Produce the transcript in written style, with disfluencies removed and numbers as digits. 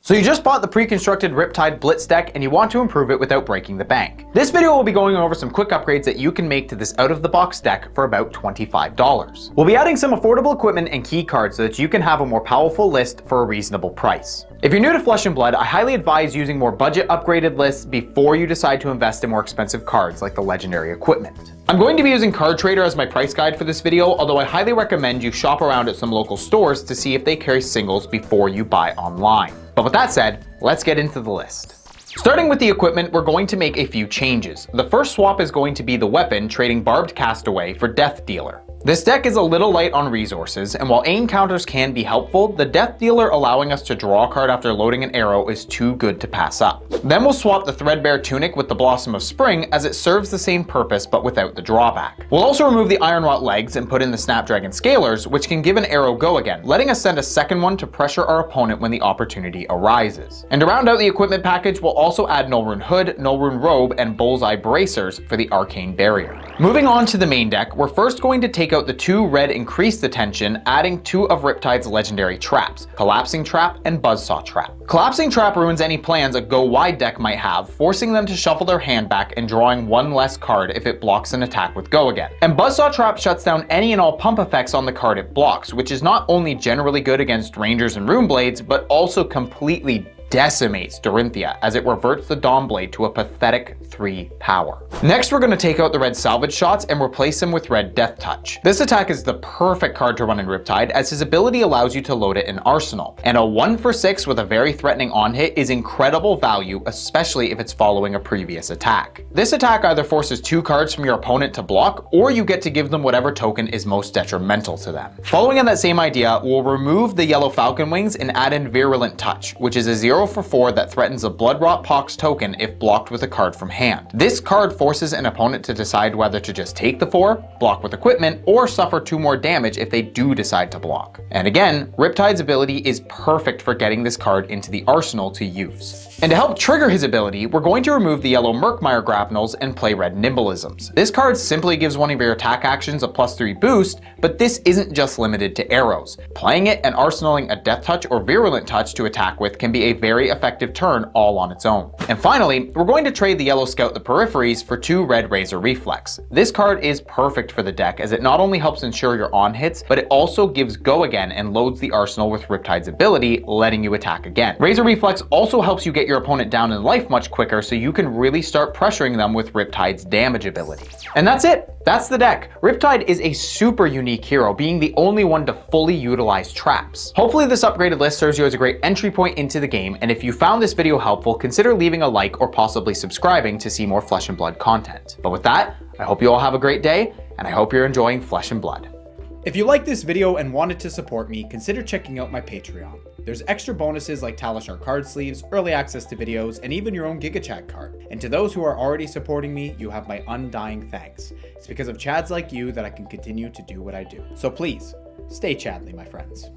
So you just bought the pre-constructed Riptide Blitz deck and you want to improve it without breaking the bank. This video will be going over some quick upgrades that you can make to this out-of-the-box deck for about $25. We'll be adding some affordable equipment and key cards so that you can have a more powerful list for a reasonable price. If you're new to Flesh and Blood, I highly advise using more budget upgraded lists before you decide to invest in more expensive cards like the legendary equipment. I'm going to be using Card Trader as my price guide for this video, although I highly recommend you shop around at some local stores to see if they carry singles before you buy online. But with that said, let's get into the list. Starting with the equipment, we're going to make a few changes. The first swap is going to be the weapon, trading Barbed Castaway for Death Dealer. This deck is a little light on resources, and while aim counters can be helpful, the Death Dealer allowing us to draw a card after loading an arrow is too good to pass up. Then we'll swap the Threadbare Tunic with the Blossom of Spring, as it serves the same purpose but without the drawback. We'll also remove the Ironwrought legs and put in the Snapdragon Scalers, which can give an arrow go again, letting us send a second one to pressure our opponent when the opportunity arises. And to round out the equipment package, we'll also add Null Rune Hood, Null Rune Robe, and Bullseye Bracers for the Arcane Barrier. Moving on to the main deck, we're first going to take out the two red Increased Attention, adding two of Riptide's legendary traps, Collapsing Trap and Buzzsaw Trap. Collapsing Trap ruins any plans a Go Wide deck might have, forcing them to shuffle their hand back and drawing one less card if it blocks an attack with Go again. And Buzzsaw Trap shuts down any and all pump effects on the card it blocks, which is not only generally good against Rangers and Runeblades, but also completely decimates Dorinthia as it reverts the Dawnblade to a pathetic 3 power. Next, we're going to take out the red Salvage Shots and replace them with red Death Touch. This attack is the perfect card to run in Riptide, as his ability allows you to load it in Arsenal. And a 1 for 6 with a very threatening on hit is incredible value, especially if it's following a previous attack. This attack either forces 2 cards from your opponent to block, or you get to give them whatever token is most detrimental to them. Following on that same idea, we'll remove the yellow Falcon Wings and add in Virulent Touch, which is a 0 for 4 that threatens a Bloodrot Pox token if blocked with a card from hand. This card forces an opponent to decide whether to just take the 4, block with equipment, or suffer 2 more damage if they do decide to block. And again, Riptide's ability is perfect for getting this card into the arsenal to use. And to help trigger his ability, we're going to remove the yellow Murkmire Grapnels and play red Nimbleisms. This card simply gives one of your attack actions a +3 boost, but this isn't just limited to arrows. Playing it and arsenaling a Death Touch or Virulent Touch to attack with can be a very effective turn all on its own. And finally, we're going to trade the yellow Scout the Peripheries for 2 red Razor Reflex. This card is perfect for the deck, as it not only helps ensure your on hits, but it also gives Go again and loads the arsenal with Riptide's ability, letting you attack again. Razor Reflex also helps you get your opponent down in life much quicker, so you can really start pressuring them with Riptide's damage ability. And that's it. That's the deck. Riptide is a super unique hero, being the only one to fully utilize traps. Hopefully this upgraded list serves you as a great entry point into the game, and if you found this video helpful, consider leaving a like or possibly subscribing to see more Flesh and Blood content. But with that, I hope you all have a great day, and I hope you're enjoying Flesh and Blood. If you liked this video and wanted to support me, consider checking out my Patreon. There's extra bonuses like Talishar card sleeves, early access to videos, and even your own GigaChad card. And to those who are already supporting me, you have my undying thanks. It's because of Chads like you that I can continue to do what I do. So please, stay Chadly, my friends.